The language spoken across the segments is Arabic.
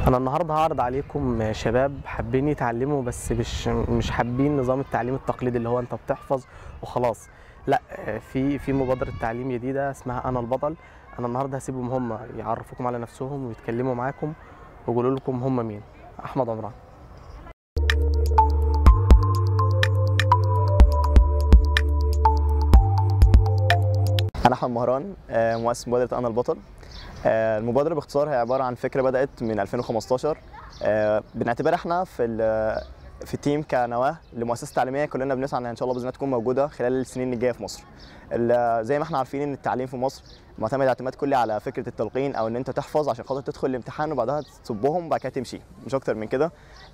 انا النهارده هعرض عليكم شباب حابين يتعلموا، بس مش حابين نظام التعليم التقليدي اللي هو انت بتحفظ وخلاص. لا، في مبادره تعليم جديده اسمها انا البطل. انا النهارده هسيبهم هم يعرفوكم على نفسهم ويتكلموا معاكم ويقولوا لكم هم مين. احمد عمران. أنا أحمد مهران، مؤسس مبادرة أنا البطل. المبادرة باختصار هي عبارة عن فكرة بدأت من 2015. بنعتبرها احنا في التيم كنواة لمؤسسة تعليمية كلنا بنسعى انها ان شاء الله باذن الله تكون موجودة خلال السنين الجاية في مصر. زي ما احنا عارفين ان التعليم في مصر معتمد اعتماد كلي على فكرة التلقين، او ان انت تحفظ عشان خاطر تدخل الامتحان وبعدها تصبهم وبعد كده تمشي، مش اكتر من كده.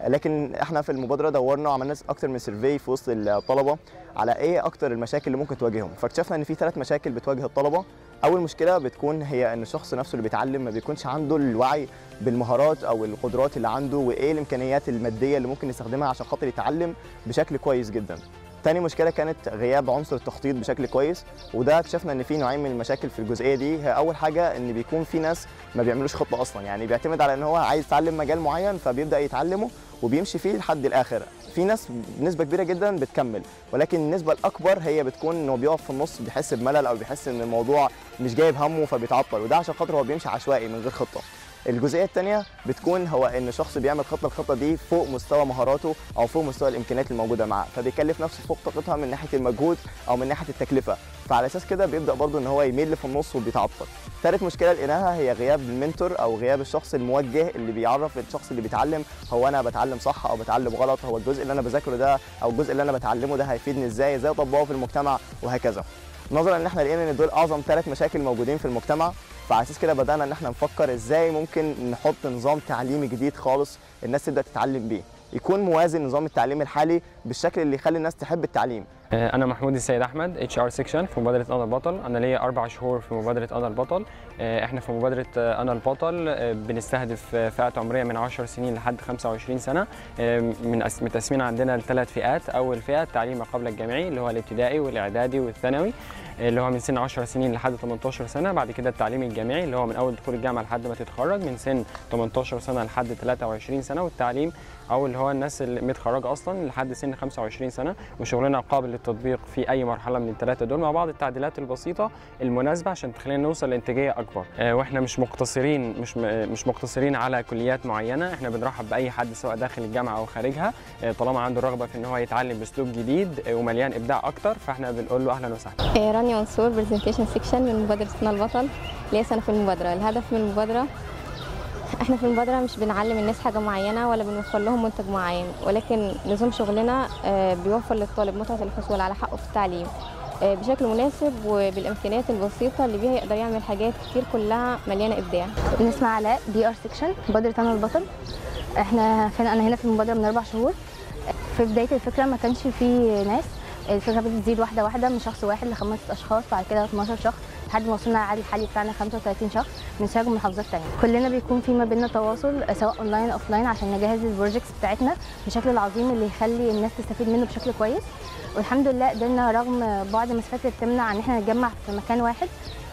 لكن احنا في المبادرة دورنا وعملنا اكتر من سيرفي في وسط الطلبة على ايه اكتر المشاكل اللي ممكن تواجههم، فاكتشفنا ان في 3 مشاكل بتواجه الطلبة. اول مشكله بتكون هي ان الشخص نفسه اللي بيتعلم ما بيكونش عنده الوعي بالمهارات او القدرات اللي عنده، وايه الامكانيات الماديه اللي ممكن يستخدمها عشان خاطر يتعلم بشكل كويس جدا. تاني مشكله كانت غياب عنصر التخطيط بشكل كويس، وده اكتشفنا ان في نوعين من المشاكل في الجزئيه دي. هي اول حاجه ان بيكون في ناس ما بيعملوش خطه اصلا، يعني بيعتمد على ان هو عايز يتعلم مجال معين فبيبدا يتعلمه وبيمشي فيه لحد الاخر. في ناس بنسبه كبيره جدا بتكمل، ولكن النسبه الاكبر هي بتكون انه بيقف في النص، بيحس بملل او بيحس ان الموضوع مش جايب همه فبيتعطل، وده عشان خاطر هو بيمشي عشوائي من غير خطه. الجزئيه الثانيه بتكون هو ان شخص بيعمل خطه، الخطه دي فوق مستوى مهاراته او فوق مستوى الامكانيات الموجوده معاه، فبيكلف نفسه فوق طاقتها من ناحيه المجهود او من ناحيه التكلفه، فعلى اساس كده بيبدا برضه ان هو يميل في النص وبيتعطل. ثالث مشكله لقيناها هي غياب المنتور او غياب الشخص الموجه اللي بيعرف الشخص اللي بيتعلم هو انا بتعلم صح او بتعلم غلط، هو الجزء اللي انا بذاكره ده او الجزء اللي انا بتعلمه ده هيفيدني ازاي اطبقه في المجتمع وهكذا. نظرا ان احنا لقينا ان دول اعظم 3 مشاكل موجودين في المجتمع، فعلى اساس كده بدانا ان احنا نفكر ازاي ممكن نحط نظام تعليمي جديد خالص الناس تبدا تتعلم بيه، يكون موازن نظام التعليم الحالي بالشكل اللي يخلي الناس تحب التعليم. أنا محمود السيد أحمد، HR سيكشن في مبادرة أنا البطل. أنا ليا 4 شهور في مبادرة أنا البطل. إحنا في مبادرة أنا البطل بنستهدف فئات عمرية من 10 سنين لحد 25 سنة. متقسمين عندنا ل3 فئات. أول فئة التعليم ما قبل الجامعي اللي هو الابتدائي والإعدادي والثانوي اللي هو من سن 10 سنين لحد 18 سنة. بعد كده التعليم الجامعي اللي هو من أول دخول الجامعة لحد ما تتخرج من سن 18 سنة لحد 23 سنة. والتعليم أو اللي هو الناس اللي متخرجة أصلا لحد سن 25 سنة، وشغلنا قابل للتطبيق في أي مرحلة من ال3 دول مع بعض التعديلات البسيطة المناسبة عشان تخلينا نوصل لإنتاجية أكبر. وإحنا مش مقتصرين على كليات معينة، إحنا بنرحب بأي حد سواء داخل الجامعة أو خارجها طالما عنده الرغبة في إن هو يتعلم بأسلوب جديد ومليان إبداع أكتر، فإحنا بنقول له أهلا وسهلا. رانيا منصور، برزنتيشن سيكشن من مبادرة أنا البطل. ليا سنة في المبادرة. الهدف من المبادرة، احنا في المبادرة مش بنعلم الناس حاجة معينة ولا بنوفر لهم منتج معين، ولكن نظام شغلنا بيوفر للطالب متعة الحصول على حقه في التعليم بشكل مناسب وبالامكانيات البسيطة اللي بيها يقدر يعمل حاجات كتير كلها مليانة ابداع. نسمع علاء، DR سيكشن مبادرة أنا البطل. انا هنا في المبادرة من 4 شهور. في بداية الفكرة ما كانش فيه ناس، الفكرة بتزيد واحدة واحدة من شخص واحد ل5 أشخاص، بعد كده 12 شخص لحد ما وصلنا العدد الحالي بتاعنا 35 شخص من شباب محافظات تانية. كلنا بيكون في ما بيننا تواصل سواء اونلاين او اوفلاين عشان نجهز البروجكتس بتاعتنا بالشكل العظيم اللي يخلي الناس تستفيد منه بشكل كويس. والحمد لله قدرنا رغم بعض المسافات اللي بتمنع ان احنا نتجمع في مكان واحد،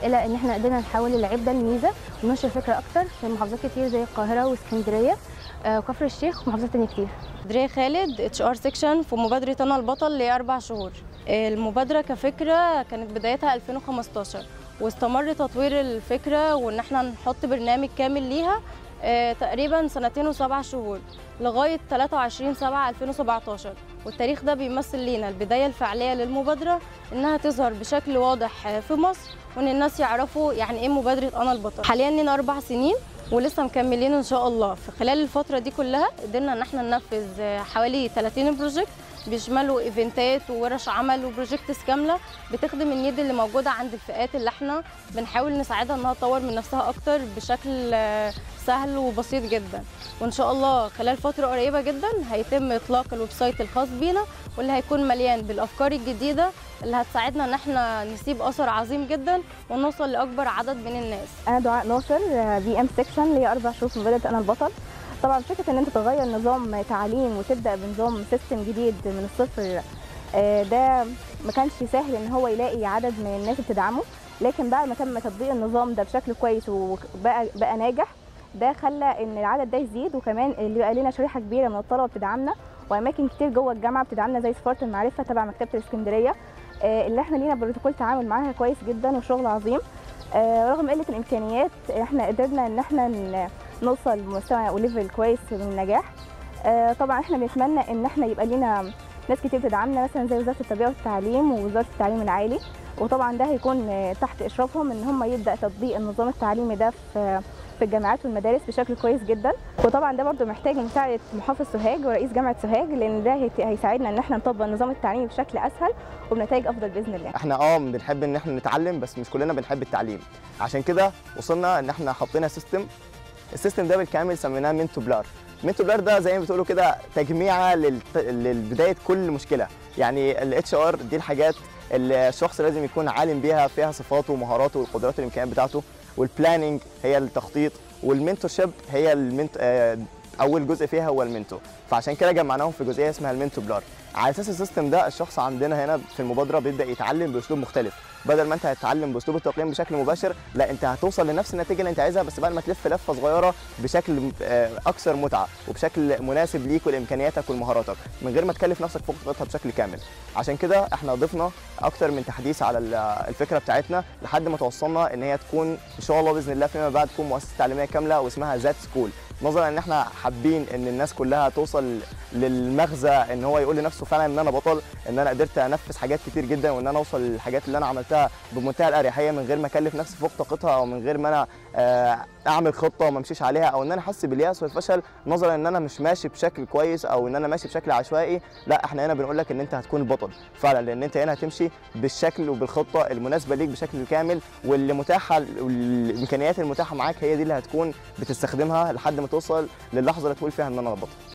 الا ان احنا قدرنا نحول العيب ده لميزه وننشر فكره اكتر في محافظات كتير زي القاهره واسكندريه وكفر الشيخ ومحافظات تانية كتير. دريه خالد، HR سيكشن في مبادرة أنا البطل ليا 4 شهور. المبادرة كفكرة كانت بدايتها 2015 واستمر تطوير الفكرة وإن احنا نحط برنامج كامل ليها تقريبا 2 و7 شهور لغاية 23/7/2017. والتاريخ ده بيمثل لينا البداية الفعلية للمبادرة إنها تظهر بشكل واضح في مصر وإن الناس يعرفوا يعني إيه مبادرة أنا البطل. حاليا لنا 4 سنين ولسه مكملين ان شاء الله. في خلال الفتره دي كلها قدرنا ان احنا ننفذ حوالي 30 بروجكت بيشملوا ايفنتات وورش عمل وبروجكتس كامله بتخدم النيد اللي موجوده عند الفئات اللي احنا بنحاول نساعدها انها تطور من نفسها اكتر بشكل سهل وبسيط جدا. وان شاء الله خلال فتره قريبه جدا هيتم اطلاق الويب سايت الخاص بينا واللي هيكون مليان بالافكار الجديده اللي هتساعدنا ان احنا نسيب اثر عظيم جدا ونوصل لاكبر عدد من الناس. انا دعاء ناصر، VM سيكشن ليا 4 شهور في مبادرة أنا البطل. طبعا فكره ان انت تغير نظام تعليم وتبدا بنظام سيستم جديد من الصفر، ده ما كانش سهل ان هو يلاقي عدد من الناس بتدعمه، لكن بعد ما تم تطبيق النظام ده بشكل كويس وبقى ناجح، ده خلى ان العدد ده يزيد، وكمان اللي بقى لنا شريحه كبيره من الطلبه بتدعمنا، واماكن كتير جوه الجامعه بتدعمنا زي سفاره المعرفه تبع مكتبه الاسكندريه اللي احنا لينا بروتوكول تعامل معاها كويس جدا وشغل عظيم. رغم قله الامكانيات احنا قدرنا ان احنا نوصل لمستوى وليفل كويس من النجاح. طبعا احنا بنتمنى ان احنا يبقى لينا ناس كتير بتدعمنا مثلا زي وزاره التربيه والتعليم ووزاره التعليم العالي، وطبعا ده هيكون تحت اشرافهم ان هم يبدا تطبيق النظام التعليمي ده في الجامعات والمدارس بشكل كويس جدا. وطبعا ده برضو محتاج مساعده محافظ سوهاج ورئيس جامعه سوهاج، لان ده هيساعدنا ان احنا نطبق النظام التعليمي بشكل اسهل وبنتائج افضل باذن الله. احنا بنحب ان احنا نتعلم، بس مش كلنا بنحب التعليم، عشان كده وصلنا ان احنا حطينا السيستم ده بالكامل سميناه منتو بلار. منتو بلار ده زي ما بتقولوا كده تجميعه لبدايه كل مشكله. يعني الاتش ار دي الحاجات اللي الشخص لازم يكون عالم بيها، فيها صفاته ومهاراته والقدرات والامكانيات بتاعته، والبلاننج هي التخطيط، والمنتورشيب هي اول جزء فيها هو المنتو. فعشان كده جمعناهم في جزئيه اسمها المنتو بلار. على اساس السيستم ده الشخص عندنا هنا في المبادره بيبدا يتعلم باسلوب مختلف، بدل ما انت هتتعلم باسلوب التقييم بشكل مباشر، لا انت هتوصل لنفس النتيجه اللي انت عايزها، بس بعد ما تلف لفه صغيره بشكل اكثر متعه وبشكل مناسب ليك ولامكانياتك ولمهاراتك، من غير ما تكلف نفسك فوق طاقتها بشكل كامل. عشان كده احنا ضفنا اكثر من تحديث على الفكره بتاعتنا لحد ما توصلنا ان هي تكون ان شاء الله باذن الله فيما بعد تكون مؤسسه تعليميه كامله واسمها ذات سكول، نظرا ان احنا حابين ان الناس كلها توصل للمغزى ان هو يقول لنفسه فعلا ان انا بطل، ان انا قدرت انفذ حاجات كتير جدا، وان انا اوصل للحاجات اللي انا عملتها بمنتهى الاريحيه من غير ما اكلف نفسي فوق طاقتها، او من غير ما انا اعمل خطه وما امشيش عليها، او ان انا احس بالياس والفشل نظرا ان انا مش ماشي بشكل كويس او ان انا ماشي بشكل عشوائي. لا احنا هنا بنقول لك ان انت هتكون البطل فعلا، لان انت هنا هتمشي بالشكل وبالخطه المناسبه ليك بشكل كامل، واللي متاحه والامكانيات المتاحه معاك هي دي اللي هتكون بتستخدمها لحد ما توصل للحظه اللي تقول فيها ان انا البطل.